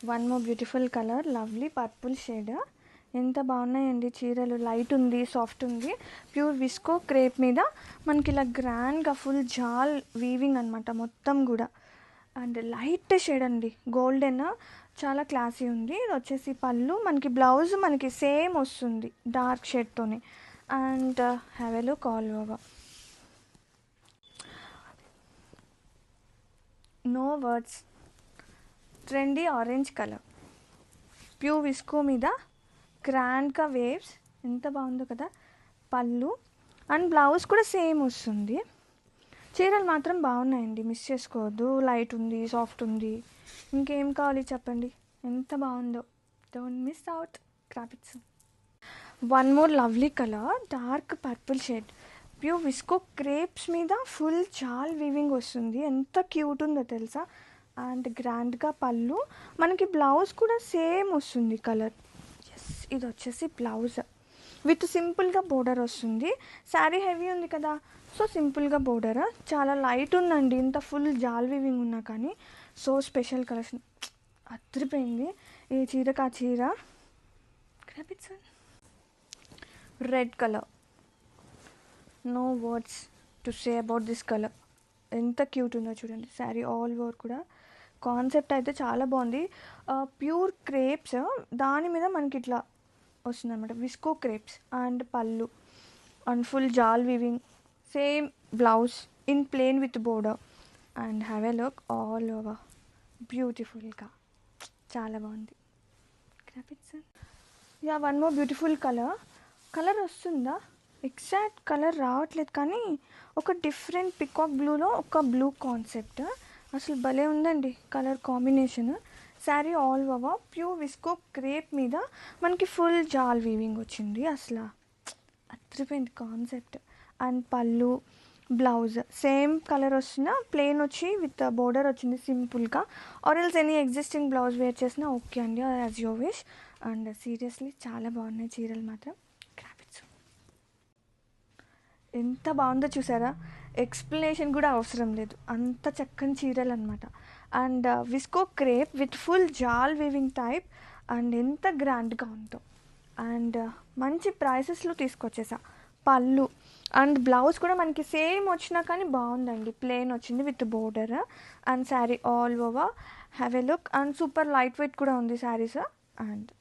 One more beautiful colour, lovely purple shade. ఎంత బాగున్నాయండి చీరలు. లైట్ ఉంది, సాఫ్ట్ ఉంది, ప్యూర్ విస్కో క్రేప్ మీద మనకి ఇలా గ్రాండ్గా ఫుల్ జాల్ వీవింగ్ అనమాట మొత్తం కూడా. అండ్ లైట్ షేడ్ అండి, గోల్డెన్, చాలా క్లాసీ ఉంది. ఇది వచ్చేసి పళ్ళు. మనకి బ్లౌజ్ మనకి సేమ్ వస్తుంది డార్క్ షేడ్తోనే. And have a look all over. No words. Trendy orange colour, pure viscose మీద గ్రాండ్గా వేవ్స్. ఎంత బాగుందో కదా. పళ్ళు అండ్ బ్లౌజ్ కూడా సేమ్ వస్తుంది. చీరలు మాత్రం బాగున్నాయండి, మిస్ చేసుకోవద్దు. లైట్ ఉంది, సాఫ్ట్ ఉంది, ఇంకేం కావాలి చెప్పండి. ఎంత బాగుందో. Don't miss out. Grab it. One more lovely colour, dark purple shade, pure visco crepes మీద ఫుల్ జాల్ వీవింగ్ వస్తుంది. ఎంత క్యూట్ ఉందో తెలుసా. అండ్ గ్రాండ్గా పళ్ళు, మనకి బ్లౌజ్ కూడా సేమ్ వస్తుంది కలర్. ఎస్, ఇది వచ్చేసి బ్లౌజ్ విత్ సింపుల్గా బోర్డర్ వస్తుంది. శారీ హెవీ ఉంది కదా, సో సింపుల్గా బోర్డర్. చాలా లైట్ ఉందండి, ఇంత ఫుల్ జాల్ వీవింగ్ ఉన్నా కానీ. సో స్పెషల్ కలెక్షన్, అదిరిపోయింది ఈ చీరకు ఆ చీర. Grab. Red colour, no words to say about this colour. ఎంత క్యూట్ ఉందో చూడండి. శారీ ఆల్ ఓవర్ కూడా కాన్సెప్ట్ అయితే చాలా బాగుంది. ప్యూర్ క్రేప్స్, దాని మీద మనకి ఇట్లా వస్తుంది అనమాట, విస్కో క్రేప్స్. అండ్ పళ్ళు అండ్ ఫుల్ జాల్ weaving, same blouse in plain with border. And have a look all over. బ్యూటిఫుల్గా చాలా బాగుంది. Yeah, one more beautiful colour. Colour వస్తుందా? ఎగ్జాక్ట్ కలర్ రావట్లేదు కానీ ఒక డిఫరెంట్ పికాక్ బ్లూలో ఒక బ్లూ కాన్సెప్ట్. అసలు భలే ఉందండి colour combination. Sari all over pure visco crepe మీద మనకి ఫుల్ జాల్ వీవింగ్ వచ్చింది. అసలు అదిరిపోయింది కాన్సెప్ట్. అండ్ పళ్ళు, బ్లౌజ్ సేమ్ కలర్ వస్తున్న ప్లెయిన్ వచ్చి విత్ బోర్డర్ వచ్చింది సింపుల్గా. Or else any existing blouse wear చేసినా ఓకే అండి, as you wish. And seriously చాలా బాగున్నాయి చీరలు మాత్రం. ఎంత బాగుందో చూసారా. ఎక్స్ప్లెనేషన్ కూడా అవసరం లేదు, అంత చక్కని చీరలు అనమాట. And viscose crepe with full జాల్ వీవింగ్ టైప్. అండ్ ఎంత గ్రాండ్గా ఉందో. అండ్ మంచి ప్రైసెస్లో తీసుకొచ్చేసా. పళ్ళు అండ్ బ్లౌజ్ కూడా మనకి సేమ్ వచ్చినా కానీ బాగుందండి, ప్లెయిన్ వచ్చింది with border. And sari all over have a look. And super light weight కూడా ఉంది శారీస్. అండ్